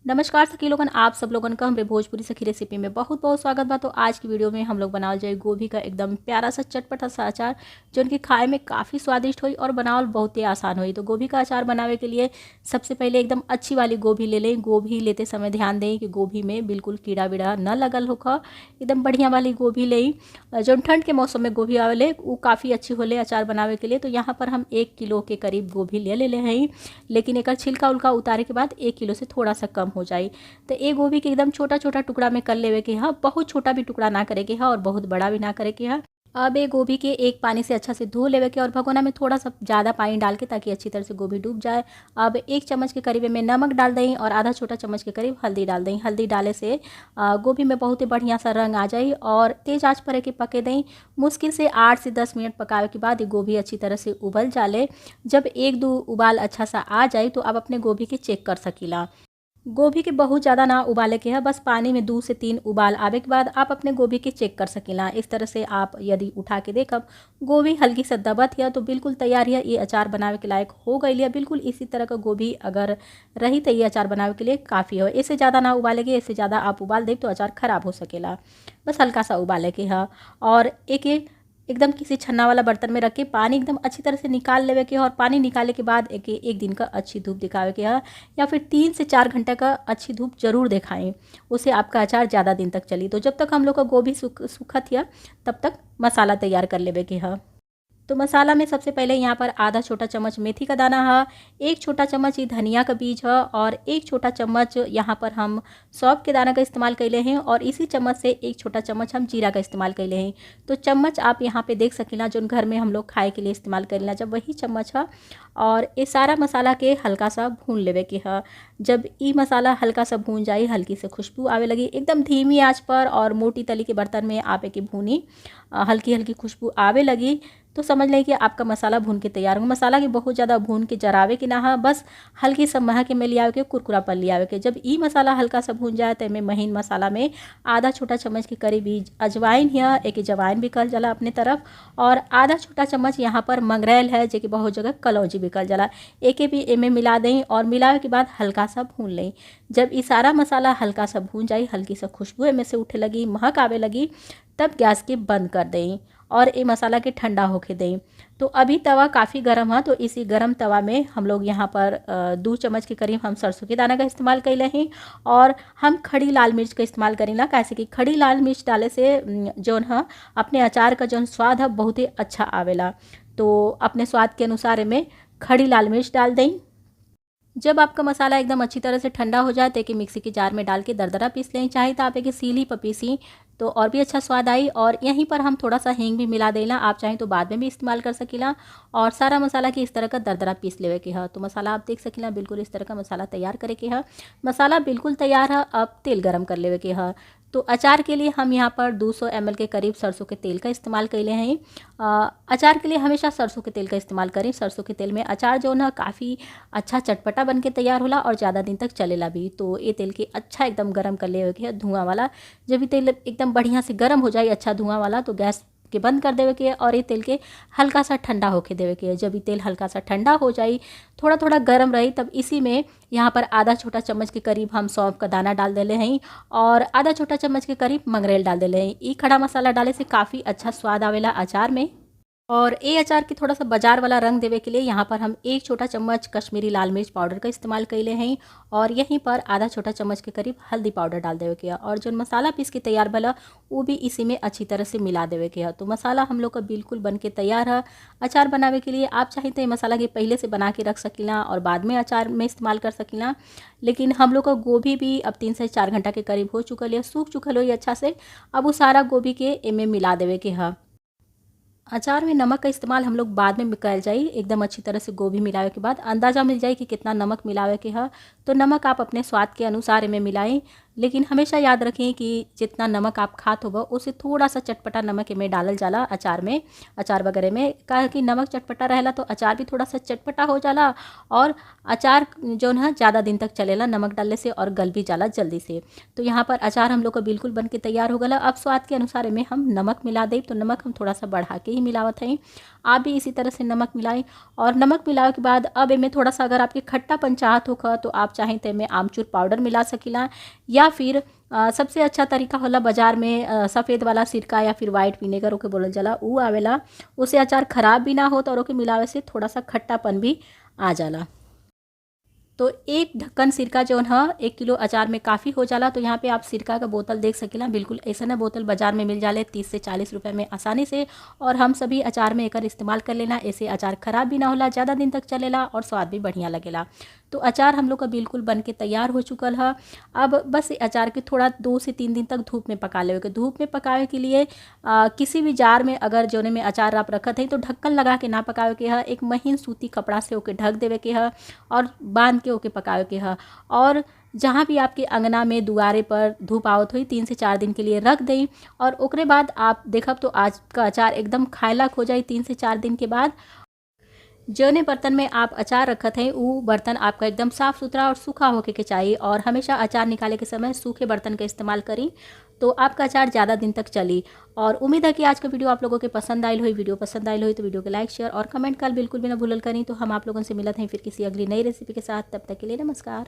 नमस्कार सखी लोगन, आप सब लोगन का हमरे भोजपुरी सखी रेसिपी में बहुत बहुत स्वागत बा। तो आज की वीडियो में हम लोग बनावल जाए गोभी का एकदम प्यारा सा चटपटा सा अचार, जो उनकी खाए में काफ़ी स्वादिष्ट हुई और बनावल बहुत ही आसान हुई। तो गोभी का अचार बनावे के लिए सबसे पहले एकदम अच्छी वाली गोभी ले लें। गोभी लेते समय ध्यान दें कि गोभी में बिल्कुल कीड़ा वीड़ा न लगल होखा। एकदम बढ़िया वाली गोभी लें। जो ठंड के मौसम में गोभी आवेले वो काफ़ी अच्छी होले अचार बनावे के लिए। तो यहाँ पर हम 1 किलो के करीब गोभी ले ले हैं, लेकिन एक छिलका उलका उतारे के बाद 1 किलो से थोड़ा सा कम हो जाए। तो एक गोभी के एकदम छोटा छोटा टुकड़ा में कर लेवे के है। बहुत छोटा भी टुकड़ा ना करे के है और बहुत बड़ा भी ना करे के है। अब एक गोभी के एक पानी से अच्छा से धो लेवे के और भगोना में थोड़ा सा ज़्यादा पानी डाल के, ताकि अच्छी तरह से गोभी डूब जाए। अब 1 चम्मच के करीब में नमक डाल दें और आधा छोटा चम्मच के करीब हल्दी डाल दें। हल्दी डाले से गोभी में बहुत ही बढ़िया सा रंग आ जाए और तेज़ आंच पर के पके दें। मुश्किल से 8 से 10 मिनट पकावे के बाद ये गोभी अच्छी तरह से उबल जाले। जब 1-2 उबाल अच्छा सा आ जाए तो आप अपने गोभी के चेक कर सकीला। गोभी के बहुत ज़्यादा ना उबाले के है, बस पानी में 2 से 3 उबाल आवे के बाद आप अपने गोभी के चेक कर सकीला। इस तरह से आप यदि उठा के देखब गोभी हल्की सा दबत है तो बिल्कुल तैयार है, ये अचार बनावे के लायक हो गई है। बिल्कुल इसी तरह का गोभी अगर रही तो ये अचार बनावे के लिए काफ़ी है। इससे ज़्यादा ना उबालेगे, इससे ज़्यादा आप उबाल दें तो अचार ख़राब हो सकेला। बस हल्का सा उबाले के है और एकदम किसी छन्ना वाला बर्तन में रख के पानी एकदम अच्छी तरह से निकाल लेवे के है। और पानी निकाले के बाद एक दिन का अच्छी धूप दिखावे के है, या फिर 3 से 4 घंटे का अच्छी धूप जरूर दिखाएं। उससे आपका अचार ज़्यादा दिन तक चली। तो जब तक हम लोग का गोभी सूखत है तब तक मसाला तैयार कर लेवे के है। तो मसाला में सबसे पहले यहाँ पर आधा छोटा चम्मच मेथी का दाना है, 1 छोटा चम्मच ये धनिया का बीज है और 1 छोटा चम्मच यहाँ पर हम सौंफ के दाना का इस्तेमाल कैले हैं और इसी चम्मच से 1 छोटा चम्मच हम जीरा का इस्तेमाल कैले हैं। तो चम्मच आप यहाँ पे देख सकीला, जो घर में हम लोग खाए के लिए इस्तेमाल करेला जब वही चम्मच है। और ये सारा मसाला के हल्का सा भून लेवे के है। जब ये मसाला हल्का सा भून जाए, हल्की से खुशबू आवे लगी, एकदम धीमी आँच पर और मोटी तली के बर्तन में आप एक भूनी, हल्की हल्की खुशबू आवे लगी तो समझ लें कि आपका मसाला भून के तैयार हो। मसाला की बहुत ज़्यादा भून के जरावे के ना है, बस हल्की सा मह के में लियावे के, कुरकुरा पर लियावे के। जब ये मसाला हल्का सा भून जाए तो में महीन मसाला में आधा छोटा चम्मच के करीब अजवाइन है, एक जवाइन भी कल जला अपने तरफ, और आधा छोटा चम्मच यहाँ पर मंगरेल है, जो कि बहुत जगह कलौजी भी कल जला। एक भी इनमें मिला दें और मिलावे के बाद हल्का सा भून लें। जब ये सारा मसाला हल्का सा भून जाए, हल्की सा खुशबू में से उठे लगी, महक आवे लगी, तब गैस के बंद कर दें और ये मसाला के ठंडा होके दें। तो अभी तवा काफ़ी गर्म है, तो इसी गर्म तवा में हम लोग यहाँ पर 2 चम्मच के करीब हम सरसों के दाना का इस्तेमाल कैले हैं और हम खड़ी लाल मिर्च का इस्तेमाल करेंगे। कैसे कि खड़ी लाल मिर्च डाले से जौन है अपने अचार का जौन स्वाद है बहुत ही अच्छा आवेला। तो अपने स्वाद के अनुसार में खड़ी लाल मिर्च डाल दें। जब आपका मसाला एकदम अच्छी तरह से ठंडा हो जाए तो एक मिक्सी के जार में डाल के दरदरा पीस लें। चाहे तो आप एक सीली पर पीसी तो और भी अच्छा स्वाद आई। और यहीं पर हम थोड़ा सा हींग भी मिला देला, आप चाहें तो बाद में भी इस्तेमाल कर सकीला। और सारा मसाला की इस तरह का दरदरा पीस लेवे के है। तो मसाला आप देख सकीला, बिल्कुल इस तरह का मसाला तैयार करे के है। मसाला बिल्कुल तैयार है, अब तेल गरम कर लेवे के है। तो अचार के लिए हम यहाँ पर 200 ml के करीब सरसों के तेल का इस्तेमाल कैले हैं। अचार के लिए हमेशा सरसों के तेल का इस्तेमाल करें। सरसों के तेल में अचार जो ना काफ़ी अच्छा चटपटा बन के तैयार होला और ज़्यादा दिन तक चलेला भी। तो ये तेल के अच्छा एकदम गरम कर लेवे के है, धुआं वाला। जब ये तेल एकदम बढ़िया से गरम हो जाए, अच्छा धुआं वाला, तो गैस के बंद कर देवे के और ये तेल के हल्का सा ठंडा होके देवे के। जब ये तेल हल्का सा ठंडा हो जाए, थोड़ा थोड़ा गर्म रही, तब इसी में यहाँ पर आधा छोटा चम्मच के करीब हम सौंफ का दाना डाल देले हैं और आधा छोटा चम्मच के करीब मंगरेल डाल देले हैं। ये खड़ा मसाला डाले से काफ़ी अच्छा स्वाद आवेला अचार में। और ये अचार की थोड़ा सा बाजार वाला रंग देवे के लिए यहाँ पर हम 1 छोटा चम्मच कश्मीरी लाल मिर्च पाउडर का इस्तेमाल कैले हैं और यहीं पर आधा छोटा चम्मच के करीब हल्दी पाउडर डाल देवे के। और जो मसाला पीस के तैयार भला वो भी इसी में अच्छी तरह से मिला देवे के है। तो मसाला हम लोग का बिल्कुल बन के तैयार है अचार बनावे के लिए। आप चाहें तो ये मसाला के पहले से बना के रख सकीला और बाद में अचार में इस्तेमाल कर सकीला। लेकिन हम लोग का गोभी भी अब 3 से 4 घंटा के करीब हो चुकल है, सूख चुकल हो ये अच्छा से। अब वो सारा गोभी के इनमें मिला देवे के है। अचार में नमक का इस्तेमाल हम लोग बाद में करल जाए। एकदम अच्छी तरह से गोभी मिलावे के बाद अंदाज़ा मिल जाए कि कितना नमक मिलावे के है। तो नमक आप अपने स्वाद के अनुसार में मिलाएं। लेकिन हमेशा याद रखें कि जितना नमक आप खात होगा उससे थोड़ा सा चटपटा नमक में डालल जाला अचार में, अचार वगैरह में, काहे कि नमक चटपटा रहेला तो अचार भी थोड़ा सा चटपटा हो जाला और अचार जो है ज़्यादा दिन तक चलेला नमक डालने से और गल भी जाला जल्दी से। तो यहाँ पर अचार हम लोग का बिल्कुल बन के तैयार हो गला। अब स्वाद के अनुसार में हम नमक मिला दें, तो नमक हम थोड़ा सा बढ़ा के ही मिलावत हैं। आप भी इसी तरह से नमक मिलाएं और नमक मिलावे के बाद अब इनमें थोड़ा सा अगर आपके खट्टापन चाहत होगा तो आप चाहें तो इनमें आमचूर पाउडर मिला सकीला, या फिर सबसे अच्छा तरीका होला बाजार में सफ़ेद वाला सिरका या फिर वाइट विनेगर ओके बोलल जाला, ऊ आवेला। उससे अचार खराब भी ना होता और ओके मिलावे से थोड़ा सा खट्टापन भी आ जाला। तो एक ढक्कन सिरका जो है 1 किलो अचार में काफ़ी हो जाला। तो यहाँ पे आप सिरका का बोतल देख सकेला, बिल्कुल ऐसा ना बोतल बाजार में मिल जाले 30 से 40 रुपए में आसानी से, और हम सभी अचार में एकर इस्तेमाल कर लेना। ऐसे अचार खराब भी ना होला, ज़्यादा दिन तक चलेला और स्वाद भी बढ़िया लगेला। तो अचार हम लोग का बिल्कुल बन के तैयार हो चुकल है। अब बस अचार के थोड़ा 2 से 3 दिन तक धूप में पका लेवे के। धूप में पकावे के लिए किसी भी जार में अगर जोने में अचार आप रखत हैं तो ढक्कन लगा के ना पकावे के है, एक महीन सूती कपड़ा से ओके ढक देवे के है और बांध के ओके पकावे के है। और जहाँ भी आपके अंगना में दुआरे पर धूप आवत हुई 3 से 4 दिन के लिए रख दें, और ओकरे बाद आप देखब तो आज का अचार एकदम खाए लायक हो जाए 3 से 4 दिन के बाद। जौने बर्तन में आप अचार रखत हैं वो बर्तन आपका एकदम साफ़ सुथरा और सूखा होके के चाहिए, और हमेशा अचार निकाले के समय सूखे बर्तन का इस्तेमाल करी तो आपका अचार ज़्यादा दिन तक चली। और उम्मीद है कि आज का वीडियो आप लोगों के पसंद आयल हुई। वीडियो पसंद आयल हुई तो वीडियो को लाइक, शेयर और कमेंट कर बिल्कुल भी ना भूलल करी। तो हम आप लोगों से मिलते हैं फिर किसी अगली नई रेसिपी के साथ। तब तक के लिए नमस्कार।